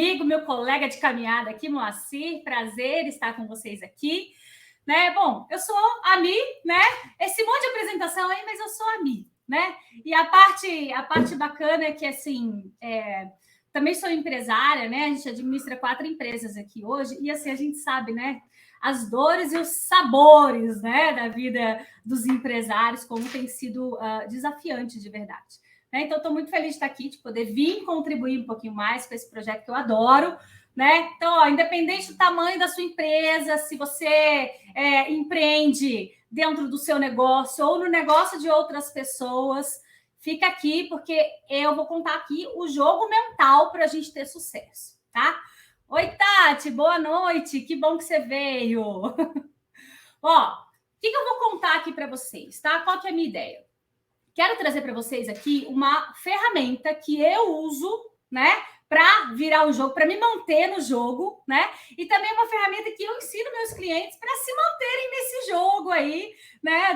amigo, meu colega de caminhada aqui, Moacir. Prazer estar com vocês aqui. Né? Bom, eu sou a Mi, né? Esse monte de apresentação aí, mas eu sou a Mi, né? E a parte bacana é que, assim, também sou empresária, né? A gente administra 4 empresas aqui hoje e, assim, a gente sabe, né? As dores e os sabores, né? Da vida dos empresários, como tem sido desafiante de verdade. Né? Então, estou muito feliz de estar aqui, de poder vir contribuir um pouquinho mais com esse projeto que eu adoro. Né? Então, independente do tamanho da sua empresa, se você empreende dentro do seu negócio ou no negócio de outras pessoas, fica aqui, porque eu vou contar aqui o jogo mental para a gente ter sucesso, tá? Oi, Tati, boa noite, que bom que você veio. Ó, o que eu vou contar aqui para vocês, tá? Qual que é a minha ideia? Quero trazer para vocês aqui uma ferramenta que eu uso, né? Para virar o jogo, para me manter no jogo, né? E também uma ferramenta que eu ensino meus clientes para se manterem nesse jogo aí, né?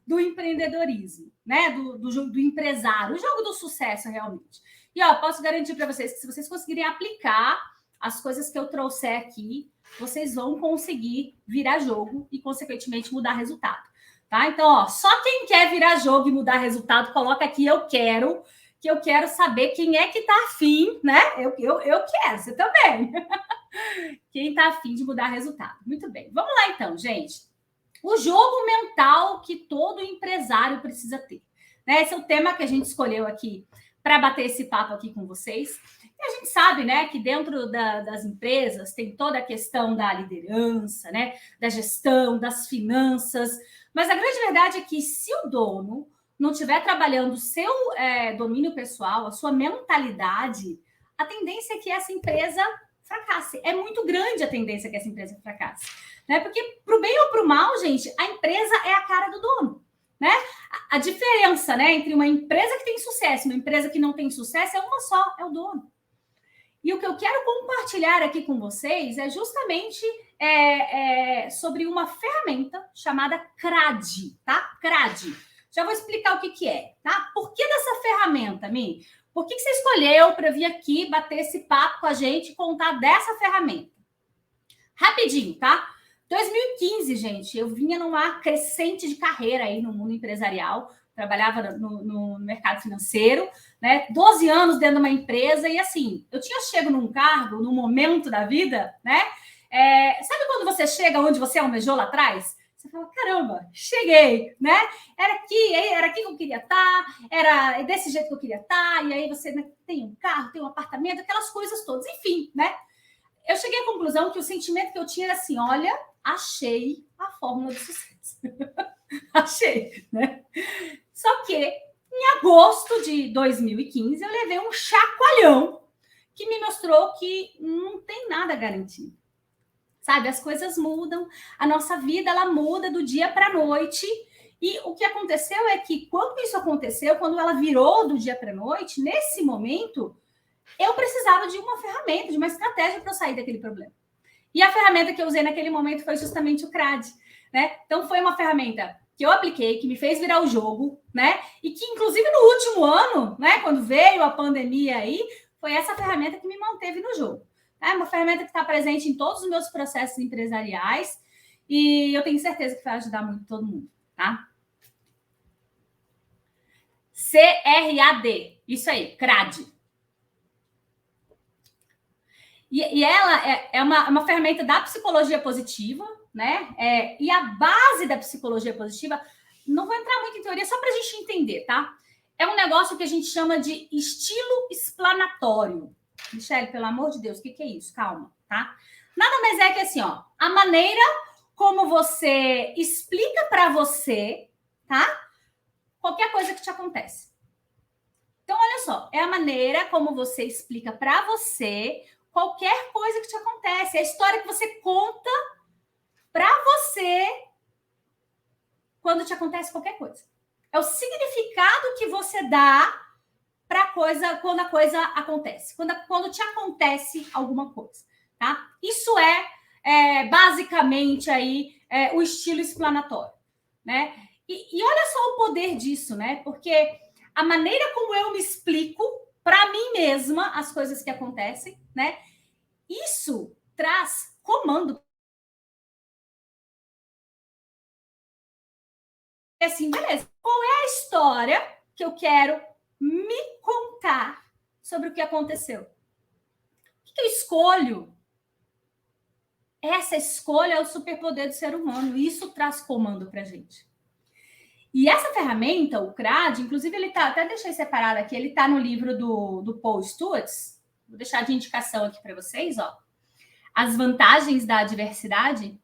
Do empreendedorismo, né? Do empresário, o jogo do sucesso, realmente. E, ó, posso garantir para vocês que se vocês conseguirem aplicar as coisas que eu trouxer aqui, vocês vão conseguir virar jogo e, consequentemente, mudar resultado. Tá? Então, ó, só quem quer virar jogo e mudar resultado, coloca aqui eu quero, que eu quero saber quem é que tá afim, né? Eu quero, você também. Quem tá afim de mudar resultado. Muito bem. Vamos lá, então, gente. O jogo mental que todo empresário precisa ter. Né? Esse é o tema que a gente escolheu aqui para bater esse papo aqui com vocês. E a gente sabe, né, que dentro das empresas tem toda a questão da liderança, né, da gestão, das finanças. Mas a grande verdade é que se o dono não estiver trabalhando o seu domínio pessoal, a sua mentalidade, a tendência é que essa empresa fracasse. É muito grande a tendência que essa empresa fracasse. Né? Porque, para o bem ou para o mal, gente, a empresa é a cara do dono. Né? A diferença, né, entre uma empresa que tem sucesso e uma empresa que não tem sucesso é uma só, é o dono. E o que eu quero compartilhar aqui com vocês é justamente sobre uma ferramenta chamada CRAD, tá? CRAD. Já vou explicar o que é, tá? Por que dessa ferramenta, Mi? Por que você escolheu para vir aqui bater esse papo com a gente e contar dessa ferramenta? Rapidinho, tá? 2015, gente, eu vinha numa crescente de carreira aí no mundo empresarial, trabalhava no mercado financeiro, né? 12 anos dentro de uma empresa e assim, eu tinha chego num cargo, num momento da vida, né? Sabe quando você chega onde você almejou lá atrás? Você fala, caramba, cheguei, né? Era aqui que eu queria estar, era desse jeito que eu queria estar, e aí você tem um carro, tem um apartamento, aquelas coisas todas, enfim, né? Eu cheguei à conclusão que o sentimento que eu tinha era assim, olha, achei a fórmula do sucesso. Achei, né? Só que em agosto de 2015 eu levei um chacoalhão que me mostrou que não tem nada garantido. Sabe, as coisas mudam, a nossa vida ela muda do dia para a noite. E o que aconteceu é que quando isso aconteceu, quando ela virou do dia para a noite, nesse momento, eu precisava de uma ferramenta, de uma estratégia para eu sair daquele problema. E a ferramenta que eu usei naquele momento foi justamente o CRAD, né? Então, foi uma ferramenta que eu apliquei, que me fez virar o jogo, né? E que, inclusive, no último ano, né, quando veio a pandemia aí, foi essa ferramenta que me manteve no jogo. É uma ferramenta que está presente em todos os meus processos empresariais e eu tenho certeza que vai ajudar muito todo mundo, tá? CRAD, isso aí, CRAD. E ela é uma ferramenta da psicologia positiva, né? E a base da psicologia positiva, não vou entrar muito em teoria, só para a gente entender, tá? É um negócio que a gente chama de estilo explanatório. Michele, pelo amor de Deus, o que é isso? Calma, tá? Nada mais é que assim, ó, a maneira como você explica para você, tá? Qualquer coisa que te acontece. Então, olha só, é a maneira como você explica para você qualquer coisa que te acontece. É a história que você conta para você quando te acontece qualquer coisa. É o significado que você dá para coisa quando a coisa acontece. Quando te acontece alguma coisa, tá? Isso basicamente aí o estilo explanatório, né? E olha só o poder disso, né? Porque a maneira como eu me explico para mim mesma as coisas que acontecem, né? Isso traz comando. Assim, beleza, qual é a história que eu quero me contar sobre o que aconteceu? O que eu escolho? Essa escolha é o superpoder do ser humano. Isso traz comando para a gente. E essa ferramenta, o CRAD, inclusive ele tá, até deixei separado aqui, ele tá no livro do Paul Stuartz. Vou deixar de indicação aqui para vocês, ó. As vantagens da diversidade.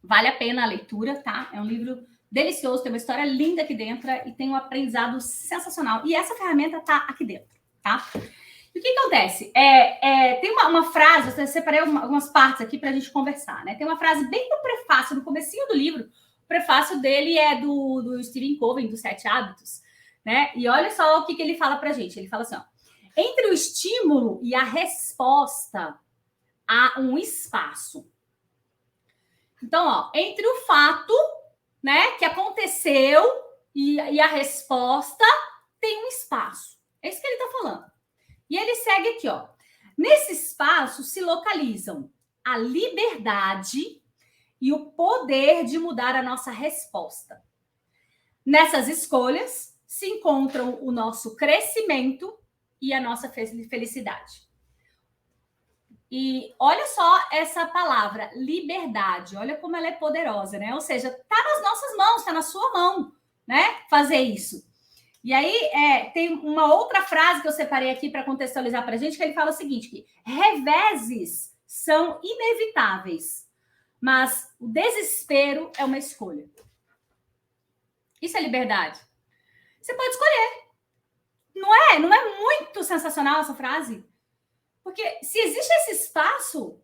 Vale a pena a leitura, tá? É um livro delicioso, tem uma história linda aqui dentro e tem um aprendizado sensacional. E essa ferramenta tá aqui dentro, tá? E o que acontece? Tem uma frase, eu separei algumas partes aqui para a gente conversar, né? Tem uma frase bem no prefácio, no comecinho do livro. O prefácio dele é do Stephen Covey, dos 7 Hábitos, né? E olha só o que ele fala para a gente. Ele fala assim, ó, entre o estímulo e a resposta há um espaço. Então, ó, entre o fato, né, que aconteceu e a resposta tem um espaço. É isso que ele está falando. E ele segue aqui, ó. Nesse espaço se localizam a liberdade e o poder de mudar a nossa resposta. Nessas escolhas se encontram o nosso crescimento e a nossa felicidade. E olha só essa palavra, liberdade. Olha como ela é poderosa, né? Ou seja, tá nas nossas mãos, tá na sua mão, né? Fazer isso. E aí tem uma outra frase que eu separei aqui para contextualizar para a gente, que ele fala o seguinte, que reveses são inevitáveis, mas o desespero é uma escolha. Isso é liberdade. Você pode escolher. Não é muito sensacional essa frase? Porque se existe esse espaço,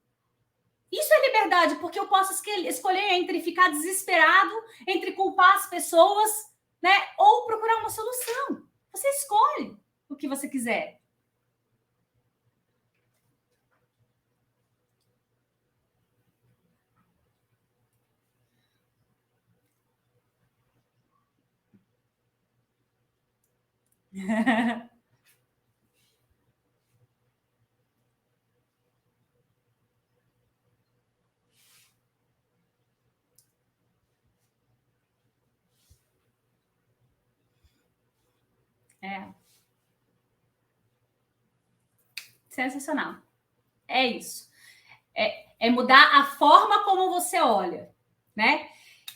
isso é liberdade, porque eu posso escolher entre ficar desesperado, entre culpar as pessoas, né? Ou procurar uma solução. Você escolhe o que você quiser. Sensacional. É isso. É mudar a forma como você olha, né?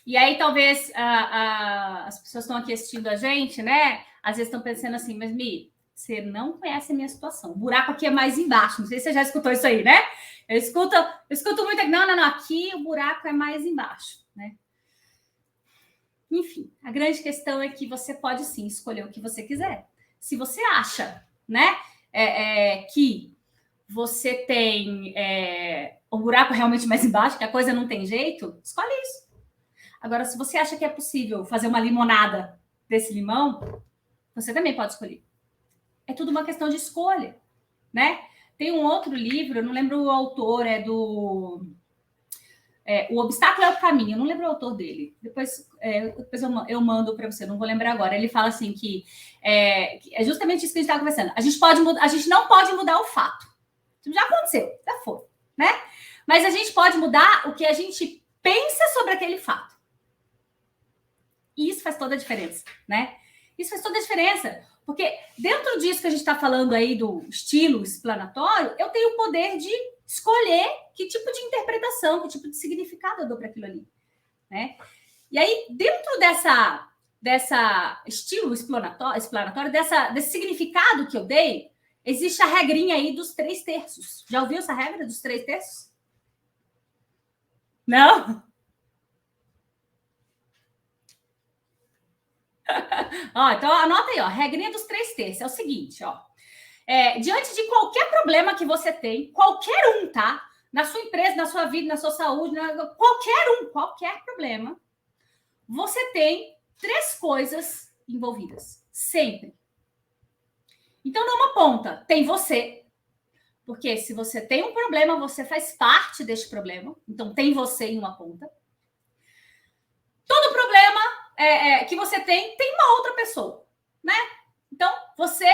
E aí, talvez, as pessoas estão aqui assistindo a gente, né? Às vezes estão pensando assim, mas Mi, você não conhece a minha situação. O buraco aqui é mais embaixo. Não sei se você já escutou isso aí, né? Eu escuto muito aqui. Não. Aqui o buraco é mais embaixo, né? Enfim, a grande questão é que você pode sim escolher o que você quiser. Se você acha, né, que você tem o buraco realmente mais embaixo, que a coisa não tem jeito, escolhe isso. Agora, se você acha que é possível fazer uma limonada desse limão, você também pode escolher. É tudo uma questão de escolha, né? Tem um outro livro, eu não lembro o autor, O Obstáculo é o Caminho, eu não lembro o autor dele. Depois eu mando para você, não vou lembrar agora. Ele fala assim que é justamente isso que a gente estava conversando. A gente não pode mudar o fato. Já aconteceu, já foi, né? Mas a gente pode mudar o que a gente pensa sobre aquele fato. E isso faz toda a diferença, né? Isso faz toda a diferença. Porque dentro disso que a gente está falando aí do estilo explanatório, eu tenho o poder de escolher que tipo de interpretação, que tipo de significado eu dou para aquilo ali, né? E aí, dentro dessa estilo explanatório, desse significado que eu dei, existe a regrinha aí dos 3/3. Já ouviu essa regra dos 3/3? Não? Ó, então anota aí, ó, regrinha dos 3/3 é o seguinte, ó. Diante de qualquer problema que você tem, qualquer um, tá? Na sua empresa, na sua vida, na sua saúde, qualquer problema, você tem 3 coisas envolvidas, sempre. Então, numa ponta, tem você, porque se você tem um problema, você faz parte deste problema, então tem você em uma ponta. Todo problema que você tem uma outra pessoa, né? Então, você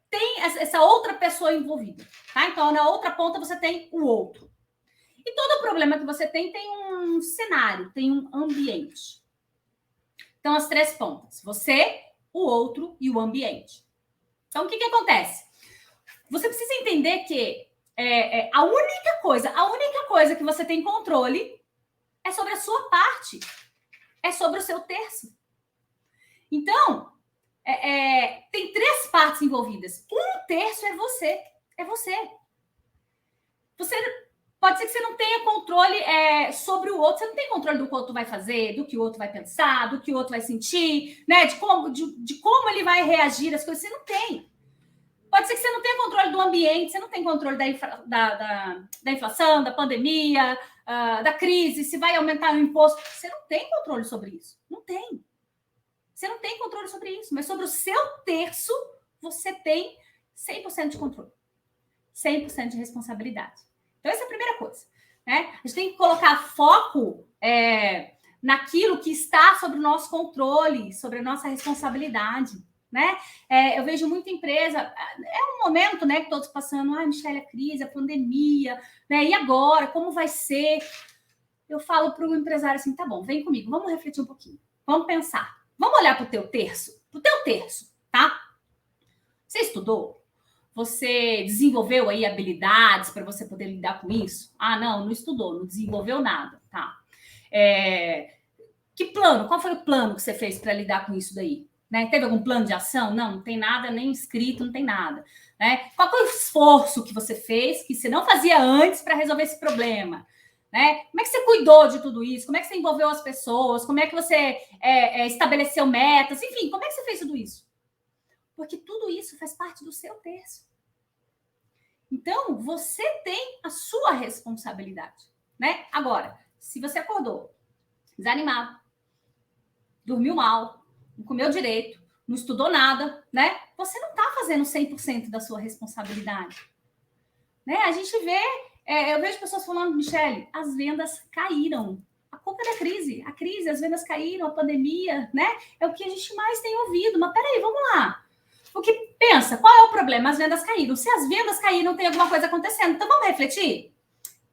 tem essa outra pessoa envolvida, tá? Então, na outra ponta você tem o outro. E todo problema que você tem um cenário, tem um ambiente. Então, as três pontas: você, o outro e o ambiente. Então, o que acontece? Você precisa entender que a única coisa que você tem controle é sobre a sua parte, é sobre o seu terço. Então, tem três partes envolvidas. Um terço é você. É você. Pode ser que você não tenha controle sobre o outro. Você não tem controle do que o outro vai fazer, do que o outro vai pensar, do que o outro vai sentir, né? De como ele vai reagir às coisas. Você não tem. Pode ser que você não tenha controle do ambiente, você não tem controle da inflação, da pandemia, da crise, se vai aumentar o imposto. Você não tem controle sobre isso. Não tem. Você não tem controle sobre isso. Mas sobre o seu terço, você tem 100% de controle. 100% de responsabilidade. Então, essa é a primeira coisa. Né? A gente tem que colocar foco naquilo que está sob o nosso controle, sobre a nossa responsabilidade. Né? Eu vejo muita empresa, um momento, né, que todos passando, Michele, a crise, a pandemia, né? E agora, como vai ser? Eu falo para o empresário assim, tá bom, vem comigo, vamos refletir um pouquinho, vamos pensar, vamos olhar para o teu terço, tá? Você estudou? Você desenvolveu aí habilidades para você poder lidar com isso? Não estudou, não desenvolveu nada, tá? Que plano? Qual foi o plano que você fez para lidar com isso daí? Né? Teve algum plano de ação? Não tem nada nem escrito, não tem nada. Né? Qual foi o esforço que você fez que você não fazia antes para resolver esse problema? Né? Como é que você cuidou de tudo isso? Como é que você envolveu as pessoas? Como é que você estabeleceu metas? Enfim, como é que você fez tudo isso? Porque tudo isso faz parte do seu terço. Então, você tem a sua responsabilidade. Né? Agora, se você acordou desanimado, dormiu mal, não comeu direito, não estudou nada, né? Você não está fazendo 100% da sua responsabilidade. Né? A gente vê, eu vejo pessoas falando, Michele, as vendas caíram. A culpa é da crise. A crise, as vendas caíram, a pandemia, né? É o que a gente mais tem ouvido. Mas peraí, vamos lá. Porque pensa, qual é o problema? As vendas caíram. Se as vendas caíram, tem alguma coisa acontecendo. Então vamos refletir?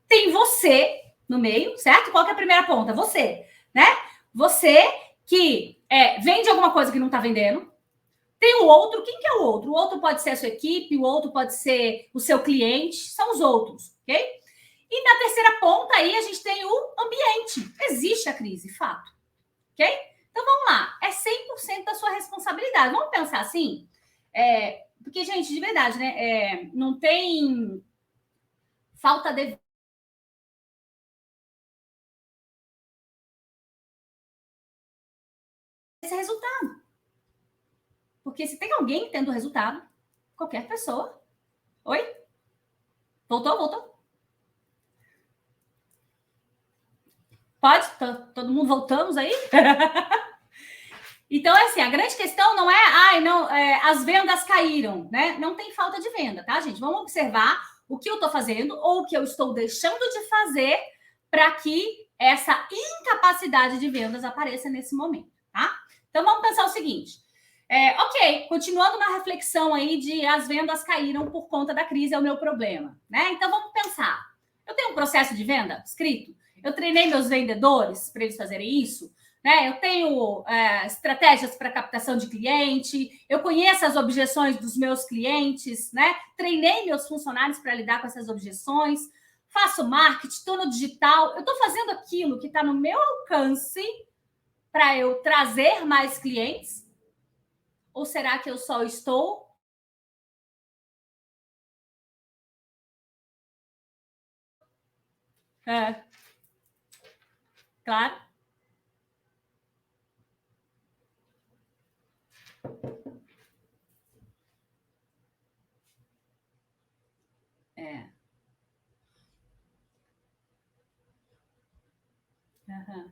Tem você no meio, certo? Qual que é a primeira ponta? Você, né? Você que vende alguma coisa que não está vendendo. Tem o outro. Quem que é o outro? O outro pode ser a sua equipe, o outro pode ser o seu cliente, são os outros, ok? E na terceira ponta aí a gente tem o ambiente. Existe a crise, fato, ok? Então vamos lá, é 100% da sua responsabilidade. Vamos pensar assim? Porque, gente, de verdade, né? Não tem falta de esse resultado. Porque se tem alguém tendo resultado, qualquer pessoa. Oi? Voltou? Pode? Todo mundo voltamos aí? Então, assim, a grande questão não é, as vendas caíram, né? Não tem falta de venda, tá, gente? Vamos observar o que eu estou fazendo ou o que eu estou deixando de fazer para que essa incapacidade de vendas apareça nesse momento, tá? Então, vamos pensar o seguinte. Ok, continuando na reflexão aí de as vendas caíram por conta da crise, é o meu problema, né? Então, vamos pensar. Eu tenho um processo de venda escrito? Eu treinei meus vendedores para eles fazerem isso? Né? Eu tenho estratégias para captação de cliente, eu conheço as objeções dos meus clientes, né? Treinei meus funcionários para lidar com essas objeções, faço marketing, estou no digital, eu estou fazendo aquilo que está no meu alcance para eu trazer mais clientes? Ou será que eu só estou claro. Uhum.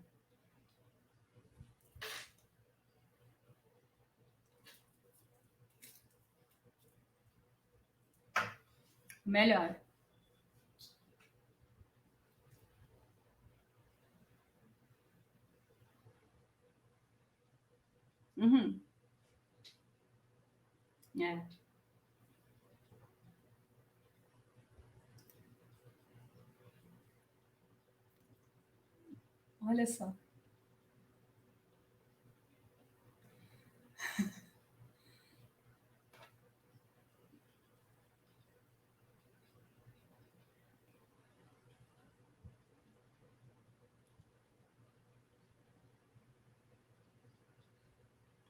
Melhor. Uhum. É. Olha só.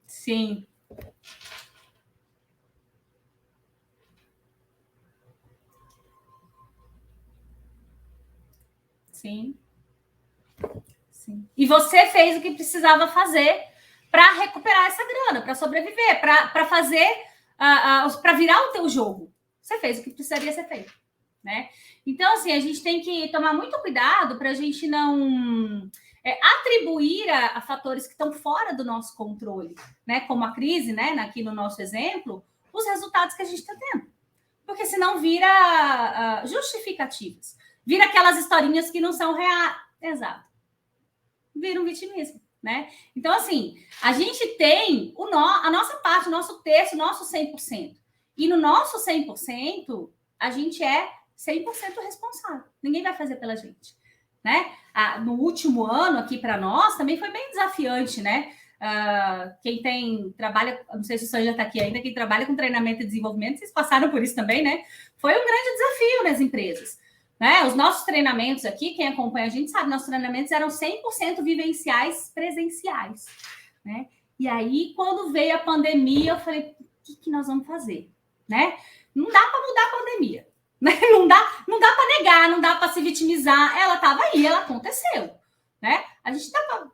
Sim. Sim. Sim. E você fez o que precisava fazer para recuperar essa grana, para sobreviver, para fazer, para virar o teu jogo. Você fez o que precisaria ser feito, né? Então, assim, a gente tem que tomar muito cuidado para a gente não atribuir a fatores que estão fora do nosso controle, né? Como a crise, né? Aqui no nosso exemplo, os resultados que a gente está tendo. Porque senão vira justificativas. Vira aquelas historinhas que não são reais. Exato. Vira um vitimismo, né? Então, assim, a gente tem a nossa parte, o nosso terço, o nosso 100%. E no nosso 100%, a gente é 100% responsável. Ninguém vai fazer pela gente, né? No último ano aqui para nós também foi bem desafiante, né? Quem trabalha, não sei se o Sanja está aqui ainda, quem trabalha com treinamento e desenvolvimento, vocês passaram por isso também, né? Foi um grande desafio nas empresas. Né? Os nossos treinamentos aqui, quem acompanha a gente sabe, nossos treinamentos eram 100% vivenciais, presenciais. Né? E aí, quando veio a pandemia, eu falei, o que nós vamos fazer? Né? Não dá para mudar a pandemia. Né? Não dá para negar, não dá para se vitimizar. Ela estava aí, ela aconteceu. Né? A gente estava...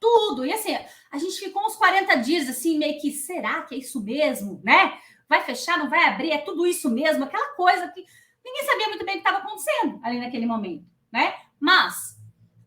tudo. E assim, a gente ficou uns 40 dias assim, meio que, será que é isso mesmo? Né? Vai fechar, não vai abrir? É tudo isso mesmo? Aquela coisa que ninguém sabia muito bem o que estava acontecendo ali naquele momento, né? Mas,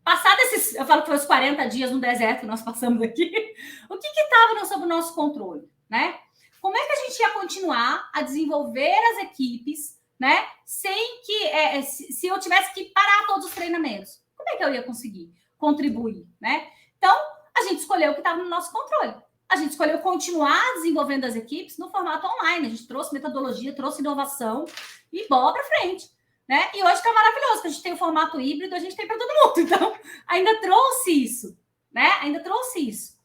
passado esses, eu falo que foi os 40 dias no deserto que nós passamos aqui, o que estava sob o nosso controle, né? Como é que a gente ia continuar a desenvolver as equipes, né? Sem que, se eu tivesse que parar todos os treinamentos, como é que eu ia conseguir contribuir, né? Então, a gente escolheu o que estava no nosso controle. A gente escolheu continuar desenvolvendo as equipes no formato online. A gente trouxe metodologia, trouxe inovação e bola para frente. Né? E hoje está maravilhoso, que a gente tem o formato híbrido, a gente tem para todo mundo. Então, ainda trouxe isso. Né? Ainda trouxe isso.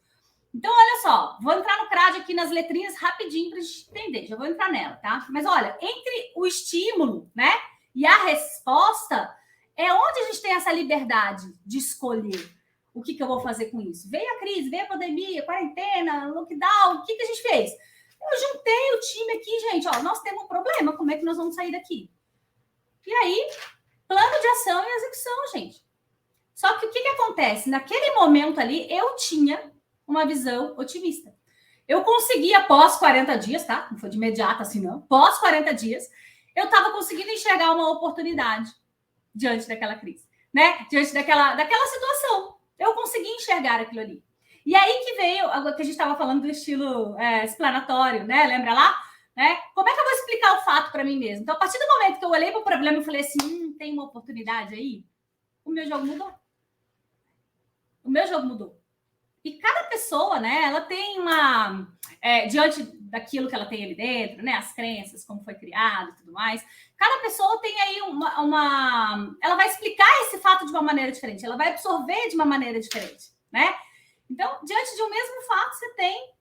Então, olha só, vou entrar no CRAD aqui nas letrinhas rapidinho para a gente entender. Já vou entrar nela, tá? Mas olha, entre o estímulo, né, e a resposta, é onde a gente tem essa liberdade de escolher o que eu vou fazer com isso. Veio a crise, veio a pandemia, quarentena, lockdown, o que a gente fez? Eu juntei o time aqui, gente, ó, nós temos um problema, como é que nós vamos sair daqui? E aí, plano de ação e execução, gente. Só que o que acontece? Naquele momento ali, eu tinha uma visão otimista. Eu consegui, após 40 dias, tá? Não foi de imediato assim, não. Após 40 dias, eu estava conseguindo enxergar uma oportunidade diante daquela crise, né? Diante daquela situação. Eu consegui enxergar aquilo ali. E aí que veio, que a gente estava falando do estilo explanatório, né? Lembra lá? Né? Como é que eu vou explicar o fato para mim mesmo? Então, a partir do momento que eu olhei para o problema e falei assim, tem uma oportunidade aí, o meu jogo mudou. O meu jogo mudou. E cada pessoa, né, ela tem uma... diante daquilo que ela tem ali dentro, né, as crenças, como foi criado e tudo mais, cada pessoa tem aí ela vai explicar esse fato de uma maneira diferente, ela vai absorver de uma maneira diferente, né? Então, diante de um mesmo fato, você tem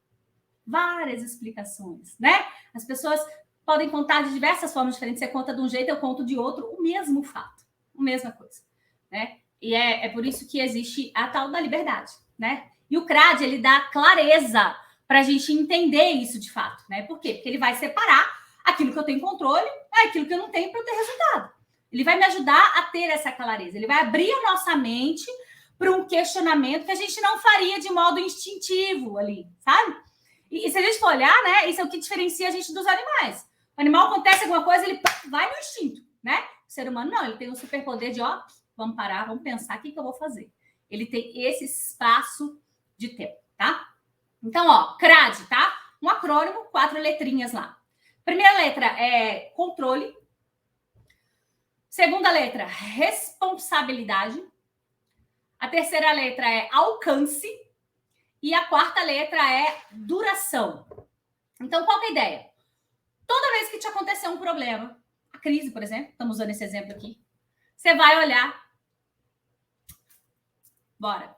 várias explicações, né? As pessoas podem contar de diversas formas diferentes, você conta de um jeito, eu conto de outro, o mesmo fato, a mesma coisa, né? E é por isso que existe a tal da liberdade, né? E o CRAD, ele dá clareza para a gente entender isso de fato, né? Por quê? Porque ele vai separar aquilo que eu tenho controle aquilo que eu não tenho para eu ter resultado. Ele vai me ajudar a ter essa clareza. Ele vai abrir a nossa mente para um questionamento que a gente não faria de modo instintivo ali, sabe? E se a gente for olhar, né? Isso é o que diferencia a gente dos animais. O animal acontece alguma coisa, ele vai no instinto, né? O ser humano não, ele tem um superpoder de, ó, vamos parar, vamos pensar o que eu vou fazer. Ele tem esse espaço de tempo, tá? Então, ó, CRAD, tá? Um acrônimo, 4 letrinhas lá. Primeira letra é controle. Segunda letra, responsabilidade. A terceira letra é alcance. E a quarta letra é duração. Então, qual que é a ideia? Toda vez que te acontecer um problema, a crise, por exemplo, estamos usando esse exemplo aqui, você vai olhar. Bora.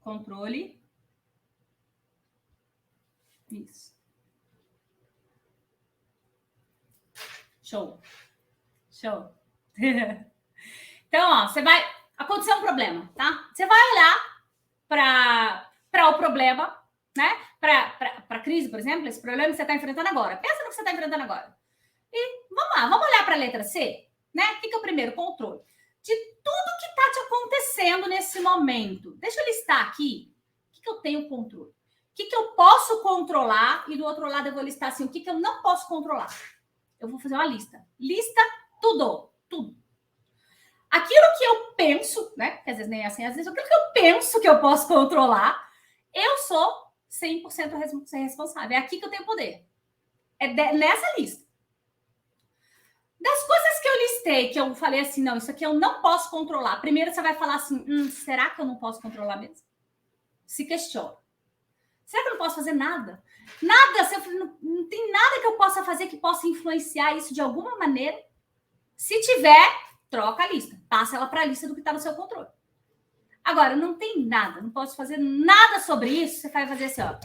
Controle. Isso. Show. Show. Então, ó, você vai... Aconteceu um problema, tá? Você vai olhar para o problema, né? Para a crise, por exemplo, esse problema que você está enfrentando agora. Pensa no que você está enfrentando agora. E vamos lá, vamos olhar para a letra C, né? O que é o primeiro? Controle. De tudo que está te acontecendo nesse momento. Deixa eu listar aqui o que eu tenho controle. O que eu posso controlar, e do outro lado eu vou listar assim, o que eu não posso controlar. Eu vou fazer uma lista. Lista tudo. Aquilo que eu penso, né? Porque às vezes nem é assim, às vezes aquilo que eu penso que eu posso controlar, eu sou 100% responsável. É aqui que eu tenho poder. É nessa lista. Das coisas que eu listei, que eu falei assim, não, isso aqui eu não posso controlar. Primeiro você vai falar assim, será que eu não posso controlar mesmo? Se questiona. Será que eu não posso fazer nada? Nada, não tem nada que eu possa fazer que possa influenciar isso de alguma maneira. Se tiver, troca a lista. Passa ela para a lista do que está no seu controle. Agora, não tem nada, não posso fazer nada sobre isso. Você vai fazer assim, ó.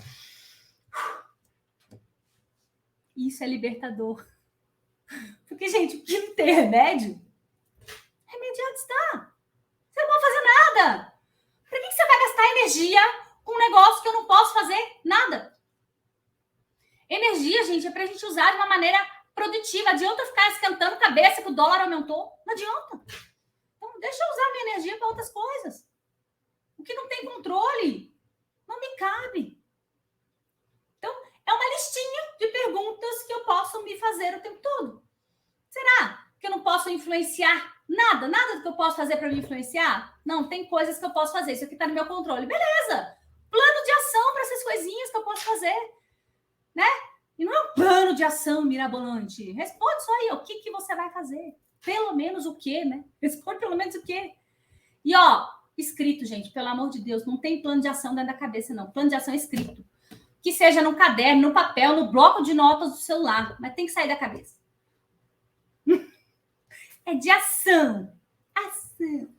Isso é libertador. Porque, gente, o que não tem remédio, remediado está. Você não pode fazer nada. Por que você vai gastar energia com um negócio que eu não posso fazer nada? Energia, gente, é pra gente usar de uma maneira produtiva. Adianta ficar esquentando cabeça que o dólar aumentou? Não adianta. Então, deixa eu usar minha energia para outras coisas. O que não tem controle não me cabe. Então, é uma listinha de perguntas que eu posso me fazer o tempo todo. Será que eu não posso influenciar nada? Nada do que eu posso fazer para me influenciar? Não, tem coisas que eu posso fazer. Isso aqui está no meu controle. Beleza. Plano de ação para essas coisinhas que eu posso fazer. Né? E não é um plano de ação mirabolante. Responde só aí, o que você vai fazer? Pelo menos o quê, né? Responde pelo menos o quê. E, ó, escrito, gente, pelo amor de Deus, não tem plano de ação dentro da cabeça, não. Plano de ação é escrito. Que seja no caderno, no papel, no bloco de notas do celular. Mas tem que sair da cabeça. É de ação. Ação.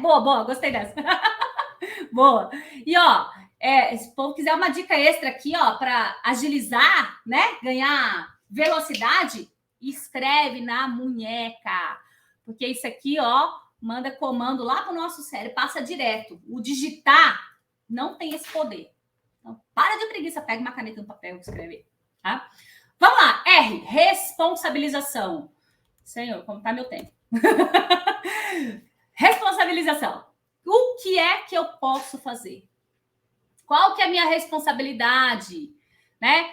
Boa, gostei dessa. Boa. E, ó, se o povo quiser uma dica extra aqui, ó, para agilizar, né? Ganhar velocidade, escreve na munheca. Porque isso aqui, ó, manda comando lá para o nosso cérebro, passa direto. O digitar não tem esse poder. Então, para de preguiça, pega uma caneta e um papel e escreve. Tá? Vamos lá. R, responsabilização. Senhor, como tá meu tempo? Responsabilização. O que é que eu posso fazer? Qual que é a minha responsabilidade? Né?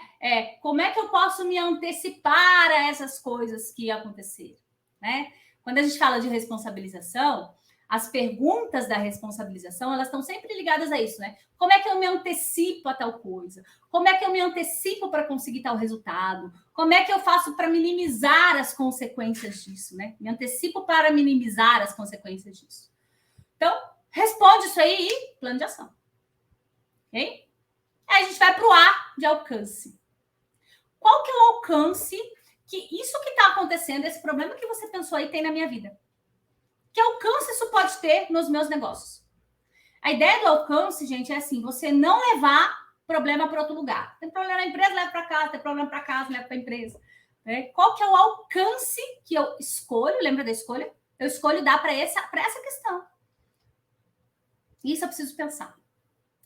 Como é que eu posso me antecipar a essas coisas que aconteceram? Né? Quando a gente fala de responsabilização, as perguntas da responsabilização, elas estão sempre ligadas a isso, né? Como é que eu me antecipo a tal coisa? Como é que eu me antecipo para conseguir tal resultado? Como é que eu faço para minimizar as consequências disso, né? Me antecipo para minimizar as consequências disso. Então, responde isso aí e plano de ação. Ok? Aí a gente vai para o A de alcance. Qual que é o alcance que isso que está acontecendo, esse problema que você pensou aí tem na minha vida? Que alcance isso pode ter nos meus negócios? A ideia do alcance, gente, é assim, você não levar problema para outro lugar. Tem problema na empresa, leva para casa. Tem problema para casa, leva para a empresa. Qual que é o alcance que eu escolho? Lembra da escolha? Eu escolho dar para essa questão. Isso eu preciso pensar.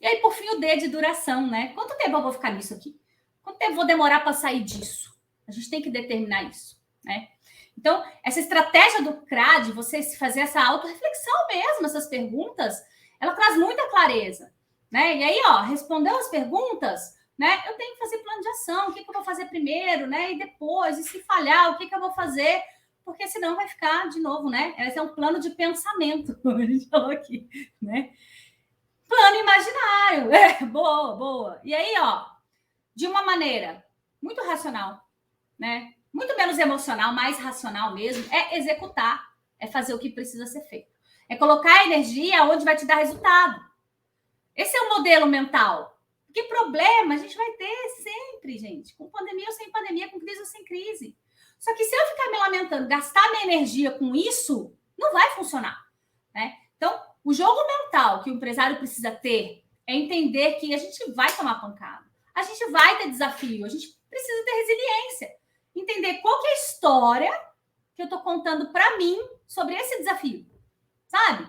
E aí, por fim, o D de duração, né? Quanto tempo eu vou ficar nisso aqui? Quanto tempo eu vou demorar para sair disso? A gente tem que determinar isso, né? Então, essa estratégia do CRAD, você se fazer essa autorreflexão mesmo, essas perguntas, ela traz muita clareza, né? E aí, ó, respondeu as perguntas, né? Eu tenho que fazer plano de ação, o que eu vou fazer primeiro, né? E depois, e se falhar, o que eu vou fazer? Porque senão vai ficar, de novo, né? Esse é um plano de pensamento, como a gente falou aqui, né? Plano imaginário. Boa. E aí, ó, de uma maneira muito racional, né? Muito menos emocional, mais racional mesmo, é executar é fazer o que precisa ser feito. É colocar energia onde vai te dar resultado. Esse é o modelo mental. Que problema a gente vai ter sempre, gente. Com pandemia ou sem pandemia, com crise ou sem crise. Só que se eu ficar me lamentando, gastar minha energia com isso, não vai funcionar, né? Então, o jogo mental que o empresário precisa ter é entender que a gente vai tomar pancada. A gente vai ter desafio. A gente precisa ter resiliência. Entender qual que é a história que eu estou contando para mim sobre esse desafio, sabe?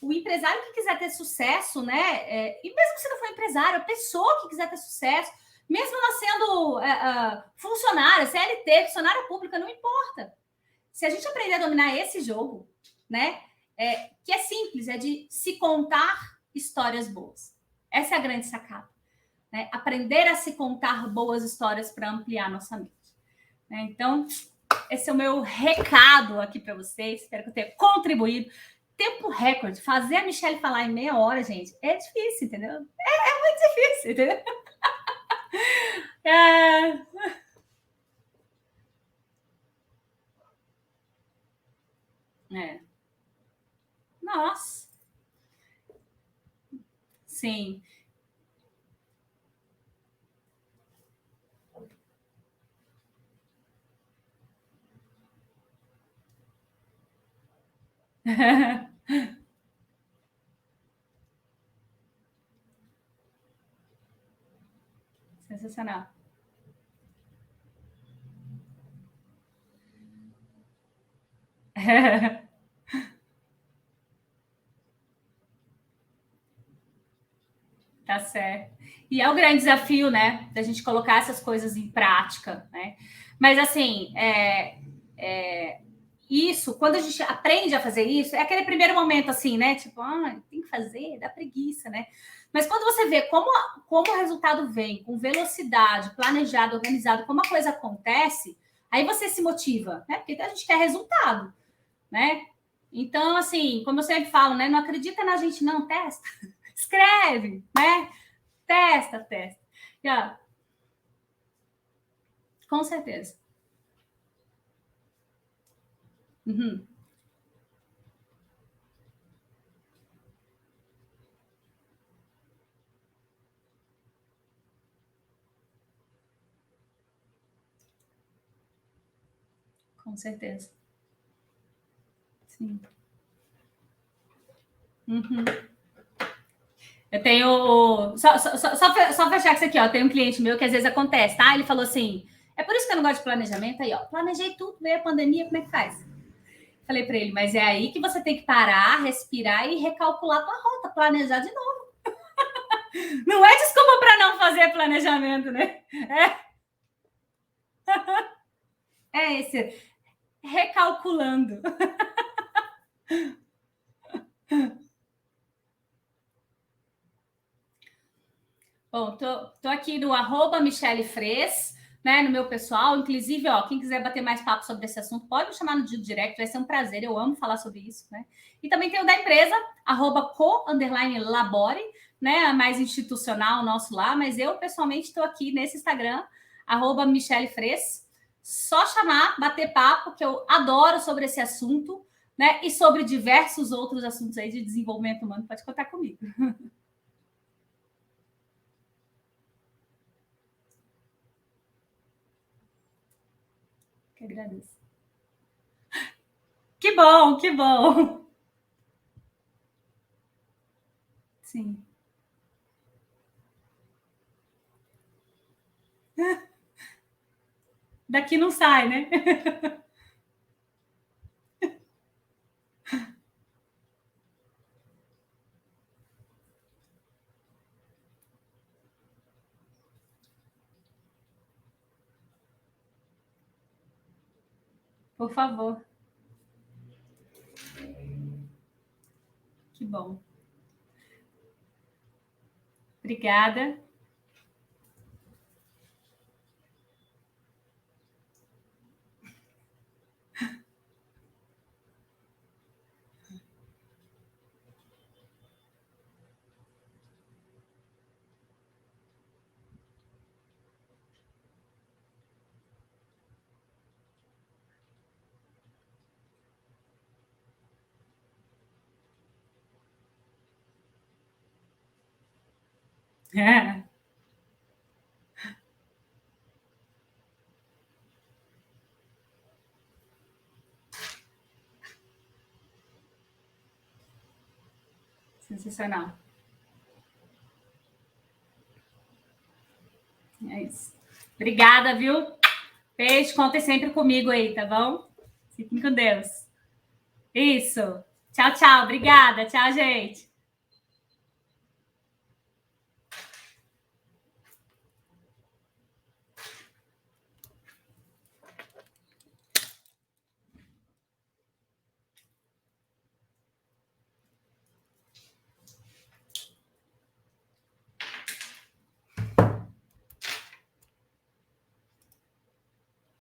O empresário que quiser ter sucesso, né? E mesmo se não for empresário, a pessoa que quiser ter sucesso, mesmo ela sendo funcionária, CLT, funcionária pública, não importa. Se a gente aprender a dominar esse jogo, né? Que é simples, é de se contar histórias boas. Essa é a grande sacada. Né? Aprender a se contar boas histórias para ampliar nossa mente. Né? Então, esse é o meu recado aqui para vocês. Espero que eu tenha contribuído. Tempo recorde. Fazer a Michelle falar em meia hora, gente, é difícil, entendeu? É muito difícil, entendeu? Nossa. Sim. Sensacional. Tá certo. E é o grande desafio, né? Da gente colocar essas coisas em prática, né? Mas assim, isso, quando a gente aprende a fazer isso, é aquele primeiro momento assim, né? Tipo, tem que fazer, dá preguiça, né? Mas quando você vê como o resultado vem com velocidade, planejado, organizado, como a coisa acontece, aí você se motiva, né? Porque a gente quer resultado, né? Então, assim, como eu sempre falo, né? Não acredita na gente, não, testa, escreve, né? Testa. Yeah. Com certeza. Uhum. Com certeza. Sim. Uhum. Eu tenho. Só fechar isso aqui, ó. Tem um cliente meu que às vezes acontece, tá? Ele falou assim: é por isso que eu não gosto de planejamento. Aí, ó, planejei tudo, veio a pandemia, como é que faz? Falei para ele, mas é aí que você tem que parar, respirar e recalcular a tua rota, planejar de novo. Não é desculpa para não fazer planejamento, né? É esse. Recalculando. Bom, tô aqui no @Michele Fres, né, no meu pessoal. Inclusive, ó, quem quiser bater mais papo sobre esse assunto, pode me chamar no direct, vai ser um prazer. Eu amo falar sobre isso, né? E também tem o da empresa, @co_labore, né? Mais institucional nosso lá, mas eu pessoalmente estou aqui nesse Instagram, @Michele Fres. Só chamar, bater papo, que eu adoro sobre esse assunto, né? E sobre diversos outros assuntos aí de desenvolvimento humano, pode contar comigo. Que agradeço. Que bom, que bom. Sim. Daqui não sai, né? Por favor. Que bom. Obrigada. É. Sensacional. É isso. Obrigada, viu? Beijo, contem sempre comigo aí, tá bom? Fiquem com Deus. Isso. Tchau, tchau. Obrigada. Tchau, gente.